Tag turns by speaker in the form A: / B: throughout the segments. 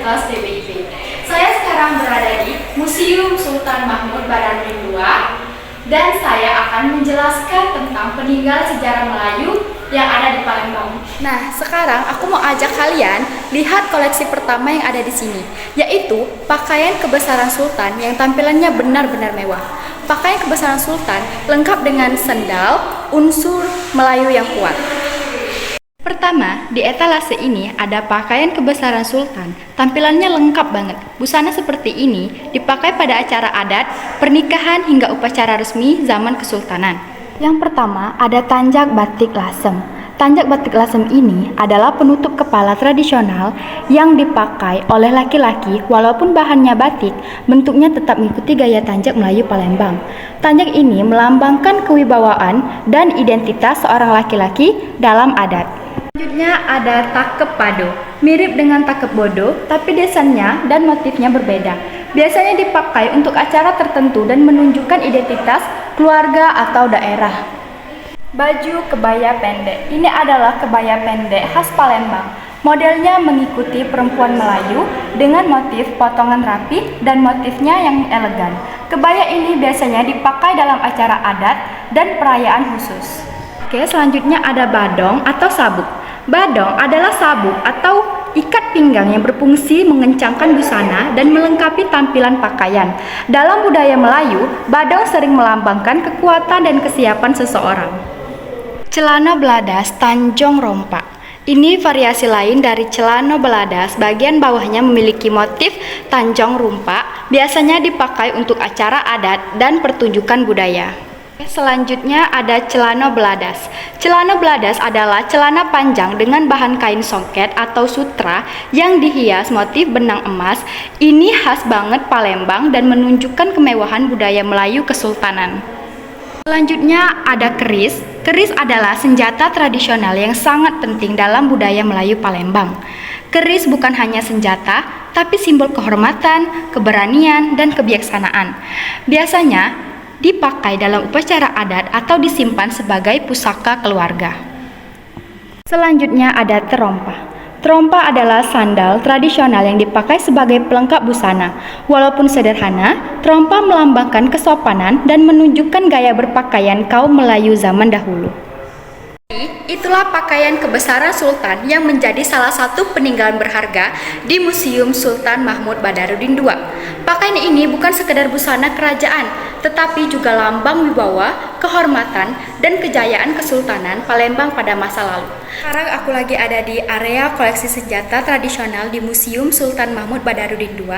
A: kelas DBIP. Saya sekarang berada di Museum Sultan Mahmud Badarudin II dan saya akan menjelaskan tentang peninggalan sejarah Melayu yang ada di Palembang. Nah, sekarang aku mau ajak kalian lihat koleksi pertama yang ada di sini, yaitu pakaian kebesaran Sultan yang tampilannya benar-benar mewah. Pakaian kebesaran Sultan lengkap dengan sendal, unsur Melayu yang kuat. Pertama, di etalase ini ada pakaian kebesaran Sultan. Tampilannya lengkap banget. Busana seperti ini dipakai pada acara adat, pernikahan hingga upacara resmi zaman Kesultanan. Yang pertama ada tanjak batik lasem. Tanjak batik lasem ini adalah penutup kepala tradisional yang dipakai oleh laki-laki walaupun bahannya batik, bentuknya tetap mengikuti gaya tanjak Melayu Palembang. Tanjak ini melambangkan kewibawaan dan identitas seorang laki-laki dalam adat. Selanjutnya ada takep pado, mirip dengan takep bodo, tapi desainnya dan motifnya berbeda. Biasanya dipakai untuk acara tertentu dan menunjukkan identitas keluarga atau daerah. Baju kebaya pendek, ini adalah kebaya pendek khas Palembang. Modelnya mengikuti perempuan Melayu dengan motif potongan rapi dan motifnya yang elegan. Kebaya ini biasanya dipakai dalam acara adat dan perayaan khusus. Oke, selanjutnya ada badong atau sabuk. Badong adalah sabuk atau ikat pinggang yang berfungsi mengencangkan busana dan melengkapi tampilan pakaian. Dalam budaya Melayu, badong sering melambangkan kekuatan dan kesiapan seseorang. Celana beladas Tanjong Rompa. Ini variasi lain dari celana beladas, bagian bawahnya memiliki motif Tanjong Rompa, biasanya dipakai untuk acara adat dan pertunjukan budaya. Selanjutnya ada celana beladas. Celana beladas adalah celana panjang dengan bahan kain songket atau sutra yang dihias motif benang emas. Ini khas banget Palembang dan menunjukkan kemewahan budaya Melayu Kesultanan. Selanjutnya ada keris. Keris adalah senjata tradisional yang sangat penting dalam budaya Melayu Palembang. Keris bukan hanya senjata, tapi simbol kehormatan, keberanian, dan kebijaksanaan. Biasanya dipakai dalam upacara adat atau disimpan sebagai pusaka keluarga. Selanjutnya ada terompa. Terompa adalah sandal tradisional yang dipakai sebagai pelengkap busana. Walaupun sederhana, terompa melambangkan kesopanan dan menunjukkan gaya berpakaian kaum Melayu zaman dahulu. Itulah pakaian kebesaran Sultan yang menjadi salah satu peninggalan berharga di Museum Sultan Mahmud Badarudin II. Pakaian ini bukan sekedar busana kerajaan, tetapi juga lambang wibawa, kehormatan, dan kejayaan Kesultanan Palembang pada masa lalu. Sekarang aku lagi ada di area koleksi senjata tradisional di Museum Sultan Mahmud Badarudin II.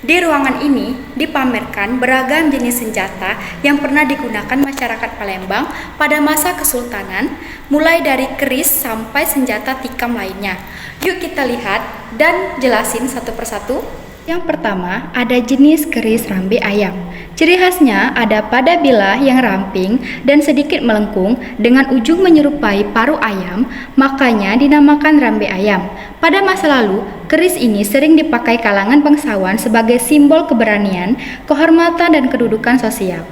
A: Di ruangan ini dipamerkan beragam jenis senjata yang pernah digunakan masyarakat Palembang pada masa Kesultanan, mulai dari keris sampai senjata tikam lainnya. Yuk kita lihat dan jelasin satu persatu. Yang pertama, ada jenis keris rambe ayam. Ciri khasnya ada pada bilah yang ramping dan sedikit melengkung dengan ujung menyerupai paruh ayam, makanya dinamakan rambe ayam. Pada masa lalu, keris ini sering dipakai kalangan bangsawan sebagai simbol keberanian, kehormatan, dan kedudukan sosial.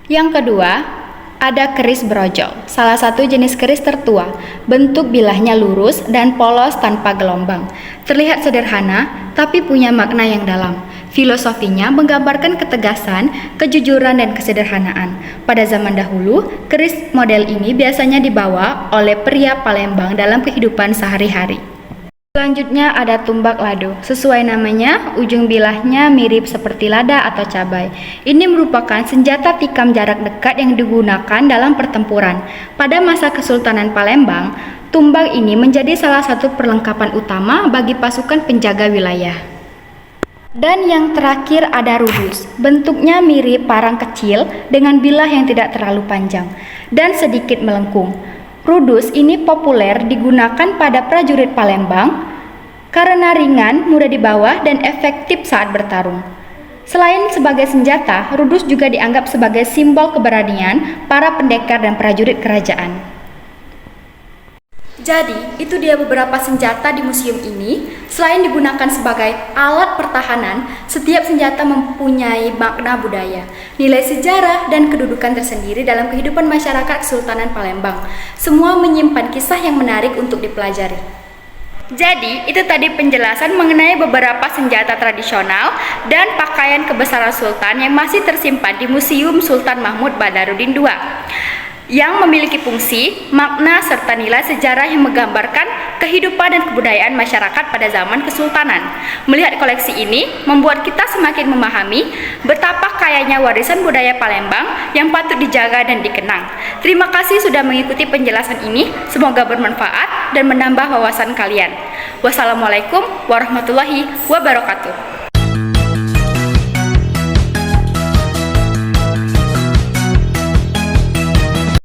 A: Yang kedua, ada keris brojol, salah satu jenis keris tertua. Bentuk bilahnya lurus dan polos tanpa gelombang. Terlihat sederhana, tapi punya makna yang dalam. Filosofinya menggambarkan ketegasan, kejujuran, dan kesederhanaan. Pada zaman dahulu, keris model ini biasanya dibawa oleh pria Palembang dalam kehidupan sehari-hari. Selanjutnya ada tumbak lado. Sesuai namanya, ujung bilahnya mirip seperti lada atau cabai. Ini merupakan senjata tikam jarak dekat yang digunakan dalam pertempuran. Pada masa Kesultanan Palembang, tumbak ini menjadi salah satu perlengkapan utama bagi pasukan penjaga wilayah. Dan yang terakhir ada rudus. Bentuknya mirip parang kecil dengan bilah yang tidak terlalu panjang dan sedikit melengkung. Rudus ini populer digunakan pada prajurit Palembang karena ringan, mudah dibawa, dan efektif saat bertarung. Selain sebagai senjata, rudus juga dianggap sebagai simbol keberanian para pendekar dan prajurit kerajaan. Jadi, itu dia beberapa senjata di museum ini. Selain digunakan sebagai alat pertahanan, setiap senjata mempunyai makna budaya, nilai sejarah, dan kedudukan tersendiri dalam kehidupan masyarakat Kesultanan Palembang. Semua menyimpan kisah yang menarik untuk dipelajari. Jadi, itu tadi penjelasan mengenai beberapa senjata tradisional dan pakaian kebesaran Sultan yang masih tersimpan di Museum Sultan Mahmud Badarudin II, yang memiliki fungsi, makna, serta nilai sejarah yang menggambarkan kehidupan dan kebudayaan masyarakat pada zaman Kesultanan. Melihat koleksi ini membuat kita semakin memahami betapa kayanya warisan budaya Palembang yang patut dijaga dan dikenang. Terima kasih sudah mengikuti penjelasan ini, semoga bermanfaat dan menambah wawasan kalian. Wassalamualaikum warahmatullahi wabarakatuh.